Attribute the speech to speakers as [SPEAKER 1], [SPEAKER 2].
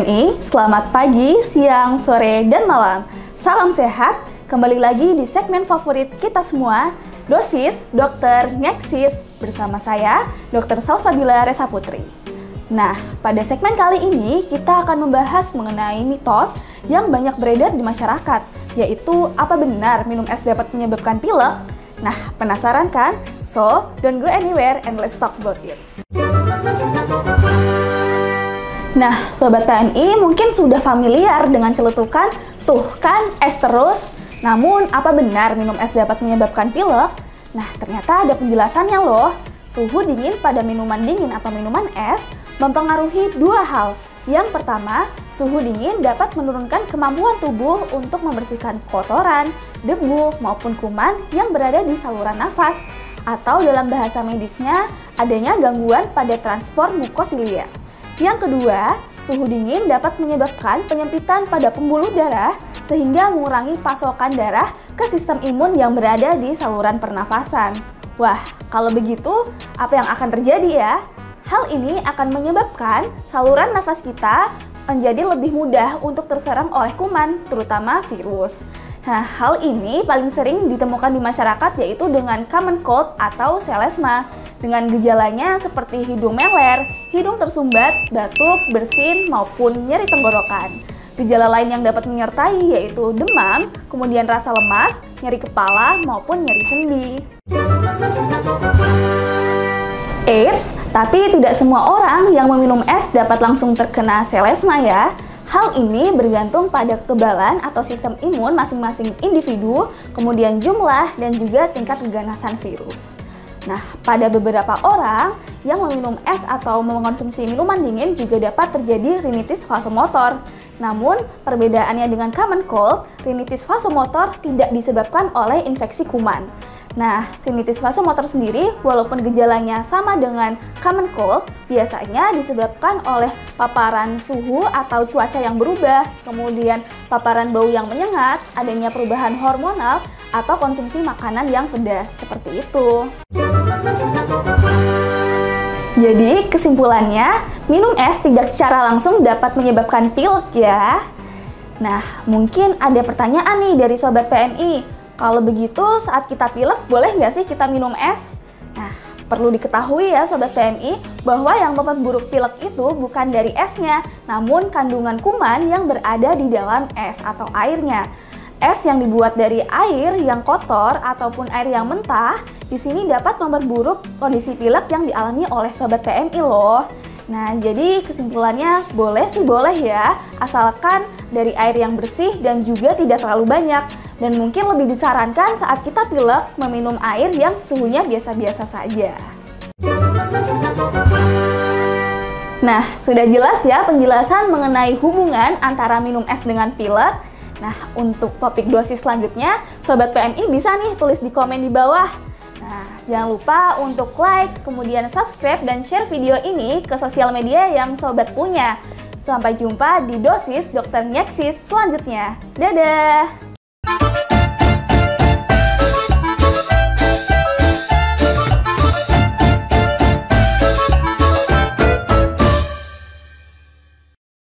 [SPEAKER 1] PMI, selamat pagi, siang, sore, dan malam. Salam sehat, kembali lagi di segmen favorit kita semua, Dosis Dokter Ngeksis, bersama saya, Dr. Salsabila Resa Putri. Nah, pada segmen kali ini kita akan membahas mengenai mitos yang banyak beredar di masyarakat, yaitu apa benar minum es dapat menyebabkan pilek? Nah, penasaran kan? So, don't go anywhere and let's talk about it. Nah, Sobat PMI mungkin sudah familiar dengan celetukan, tuh kan es terus. Namun, apa benar minum es dapat menyebabkan pilek? Nah, ternyata ada penjelasannya loh. Suhu dingin pada minuman dingin atau minuman es mempengaruhi dua hal. Yang pertama, suhu dingin dapat menurunkan kemampuan tubuh untuk membersihkan kotoran, debu, maupun kuman yang berada di saluran nafas. Atau dalam bahasa medisnya, adanya gangguan pada transport mukosilia. Yang kedua, suhu dingin dapat menyebabkan penyempitan pada pembuluh darah sehingga mengurangi pasokan darah ke sistem imun yang berada di saluran pernafasan. Wah, kalau begitu, apa yang akan terjadi ya? Hal ini akan menyebabkan saluran nafas kita menjadi lebih mudah untuk terserang oleh kuman, terutama virus. Nah, hal ini paling sering ditemukan di masyarakat yaitu dengan common cold atau selesma. Dengan gejalanya seperti hidung meler, hidung tersumbat, batuk, bersin, maupun nyeri tenggorokan. Gejala lain yang dapat menyertai yaitu demam, kemudian rasa lemas, nyeri kepala, maupun nyeri sendi. Eits, tapi tidak semua orang yang meminum es dapat langsung terkena selesma ya. Hal ini bergantung pada kekebalan atau sistem imun masing-masing individu, kemudian jumlah dan juga tingkat keganasan virus. Nah, pada beberapa orang yang meminum es atau mengonsumsi minuman dingin juga dapat terjadi rinitis vasomotor. Namun, perbedaannya dengan common cold, rinitis vasomotor tidak disebabkan oleh infeksi kuman. Nah, rinitis vasomotor sendiri, walaupun gejalanya sama dengan common cold, biasanya disebabkan oleh paparan suhu atau cuaca yang berubah, kemudian paparan bau yang menyengat, adanya perubahan hormonal, atau konsumsi makanan yang pedas, seperti itu. Jadi, kesimpulannya, minum es tidak secara langsung dapat menyebabkan pilek ya. Nah, mungkin ada pertanyaan nih dari Sobat PMI. Kalau begitu, saat kita pilek, boleh nggak sih kita minum es? Nah, perlu diketahui ya Sobat PMI, bahwa yang memperburuk pilek itu bukan dari esnya, namun kandungan kuman yang berada di dalam es atau airnya. Es yang dibuat dari air yang kotor ataupun air yang mentah, di sini dapat memperburuk kondisi pilek yang dialami oleh Sobat PMI loh. Nah, jadi kesimpulannya boleh sih boleh ya, asalkan dari air yang bersih dan juga tidak terlalu banyak. Dan mungkin lebih disarankan saat kita pilek meminum air yang suhunya biasa-biasa saja. Nah, sudah jelas ya penjelasan mengenai hubungan antara minum es dengan pilek. Nah, untuk topik dosis selanjutnya, Sobat PMI bisa nih tulis di komen di bawah. Nah, jangan lupa untuk like, kemudian subscribe dan share video ini ke sosial media yang Sobat punya. Sampai jumpa di Dosis Dokter Ngeksis selanjutnya. Dadah!